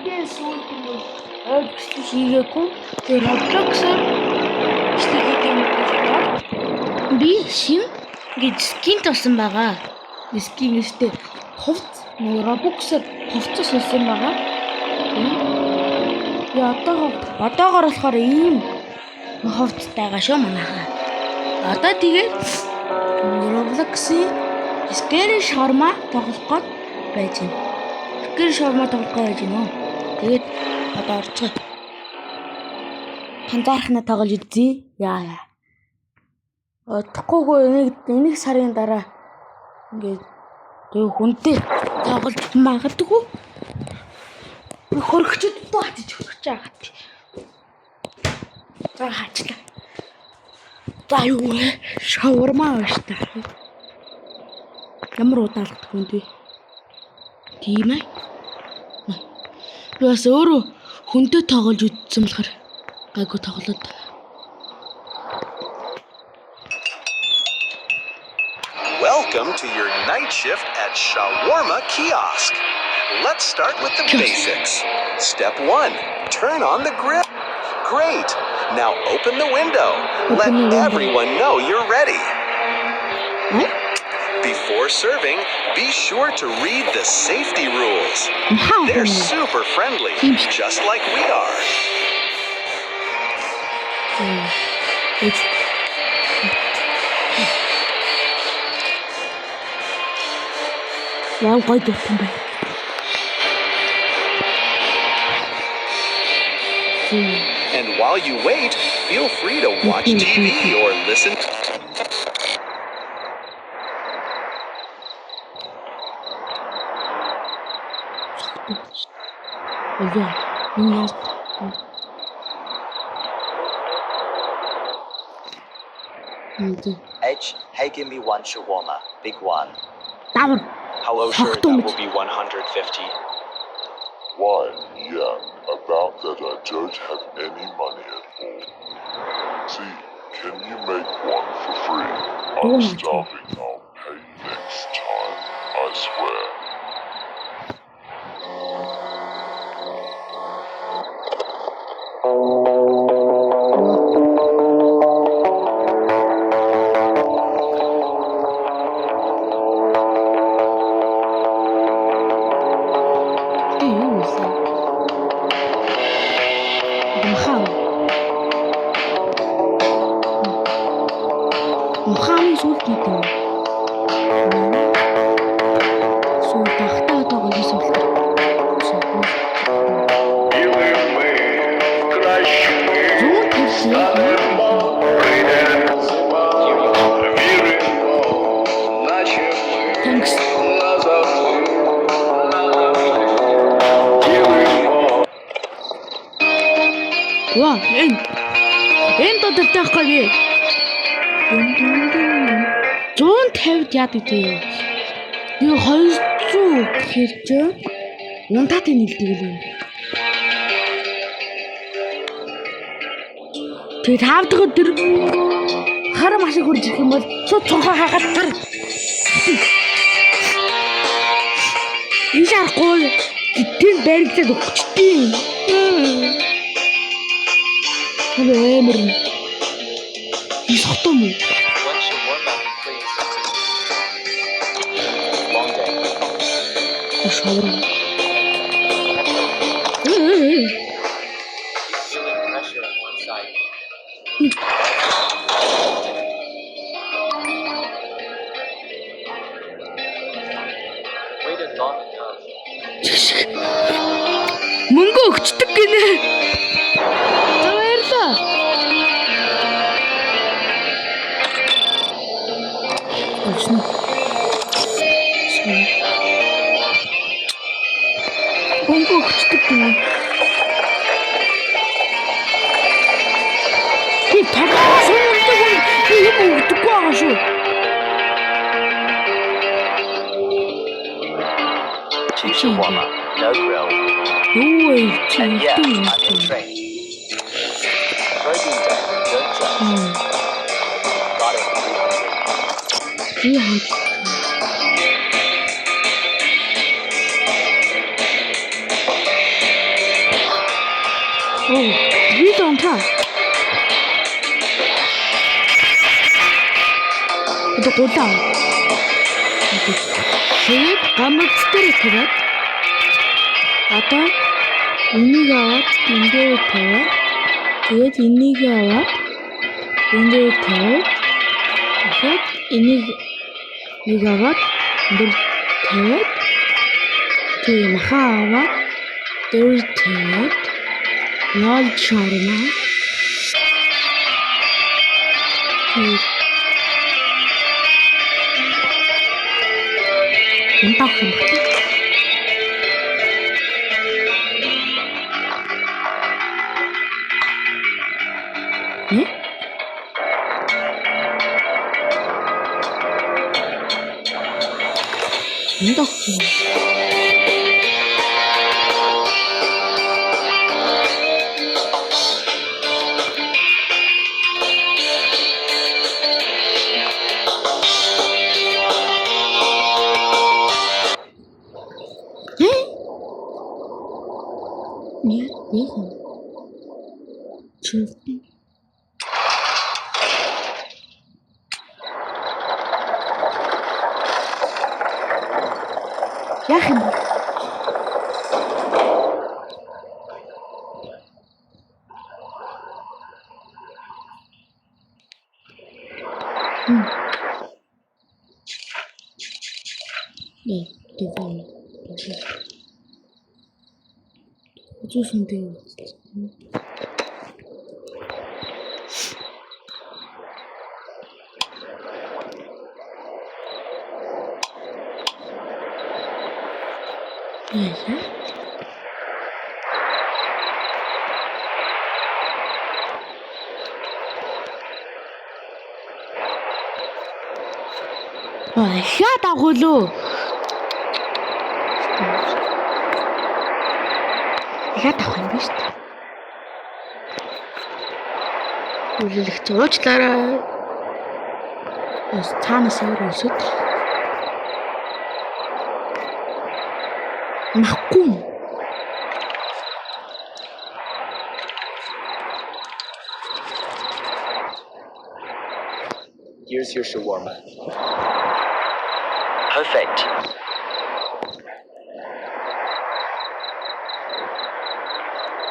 Тэгээс сүүлд нь biчлэг хийгээгүй. Тэр Roblox-аар бичлэг хийх юм байна. Би шин гэж скин тавьсан байгаа. Скин гэжтэй хувц Roblox-аар хувцас хийсэн байгаа. Одоогоор болохоор ийм хувцтайгаа шүү манайхаа. Одоо тэгээд Roblox-ийн Scary Shawarma тоглох гээд байж байна. Scary Shawarma тоглох гэж байж байна. Тэгээд одоо орцгоо. Пандархна тоглож үзье. Яа. Одохгүйгүй нэг сарын дараа ингээд тэг хүнтэй тоглож магадгүй. Хөргөчөд батж хөргөж байгаа. За хаачлаа. За юу вэ? Шаурма шүү дээ. Ямар удаалт хүнтэй. Тийм ээ. Бас өөрөө хүнтэй тоглож үзсэн болохоор гайгүй тоглоод. Welcome to your night shift at Shawarma Kiosk. Let's start with the basics. Step 1. Turn on the grill. Great. Now open the window. Let everyone know you're ready. Before serving, be sure to read the safety rules. They're super friendly, just like we are. Wow, quite different. And while you wait, feel free to watch TV or listen. H, hey, give me one shawarma, big one. Давар. Hello, sir, that will be 150. Why, yeah, about that I don't have any money at all. See, can you make one for free? I'm starving, I'll pay you next time, I swear. Ухааны сүлд гэдэг. Суу тахтаа тоглож сүлд. Ваа, энэ тодорхойхгүй би. 150 яадаг тийм. Би 200 гэхэр ч унтаатай нэлдэг л юм. Тэгээд таавдгаа тэр харам ашиг хурж ирэх юм бол шууд цонхоо хаагаад гар. Ишарахгүй тийм баригдаад өгчтiin. Эмэр. Исхтом уу? Шаурма. Мөнгө өгчдөг гинэ. Баярлаа. Очно. Мөнгө өгчдөг гинэ. Би тагаас өнөдөг юм өгдөг байгаа шүү. Shawarma, no grill. And yeah, I'm in train. Protein day, don't judge. Got it, 300. Oh, you don't have. Это куда? Тэгээд гамцтай тэгээд одоо энийг аваад энэ дээр тавиад тэгээд энийг аваад энэ дээр тавиад дахиад энийг аваад энэ дээр тавиад тэгээд махаа аваад дээр тавиад ял шарна энэ тахын Нет, нет. Честно. Я хиба. Нет, давай. Хочу смотреть. Хаад агуулуу. Хаад авах юм биш үү? Үлэлэх зуруучлаараа бас цаанаас өөр өсөд. Махгүй. Here's your shawarma. Perfect.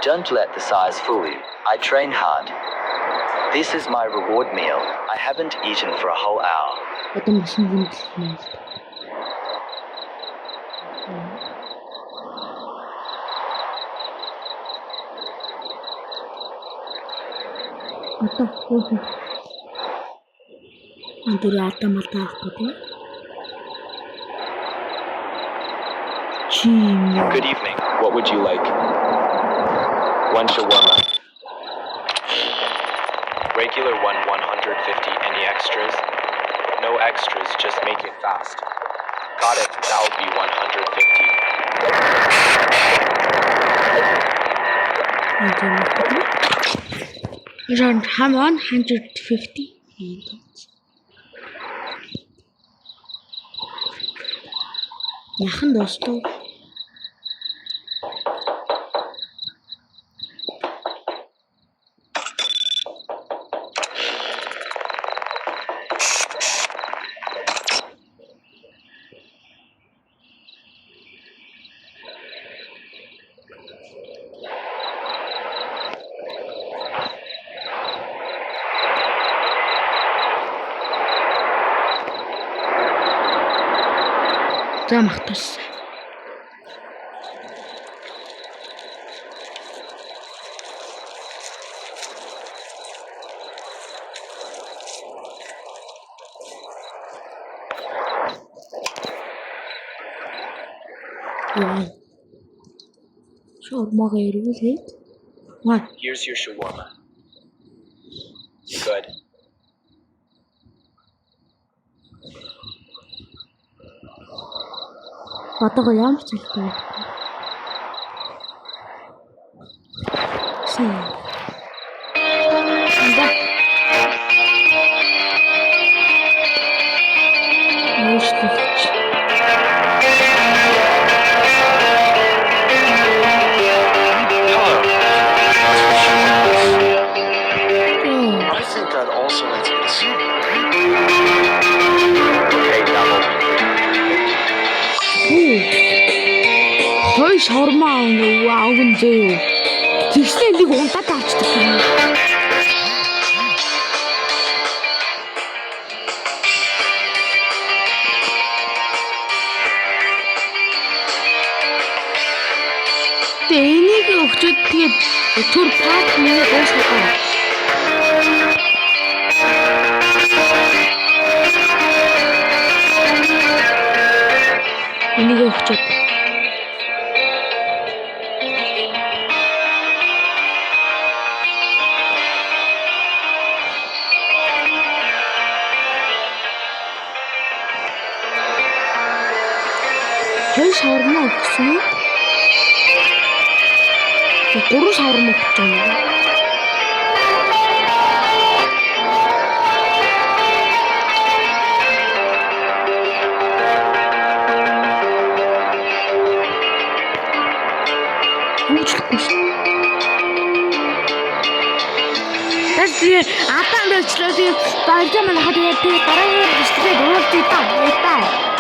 Don't let the size fool you. I train hard. This is my reward meal. I haven't eaten for a whole hour. Одоо машин гүндлээ. Одоо антури автомата авахгүй. Good evening. What would you like? One shawarma. Regular one 150. Any extras? No extras, just make it fast. Got it. That'll be 150. Around 150. Яхан достов. За махтас. Shawarma эргүүлээд. Here's your shawarma. Good. Одоо ямар ч хэлэх вэ? Hello. шаурма авган зөө. Тэгснэ нэг унтаад авчдаг юм. Энийг өгчөд тэгээд төр пак нэг уусгах. Энийг өгчөд. Хоёр шаурма өгсөн үү? Гурван шаурма өгсөн юм. Тэгээд атан болчлоо тэгээд баяртай маань хаад тэгээд дараагийн бичлэгээ дуусах таа.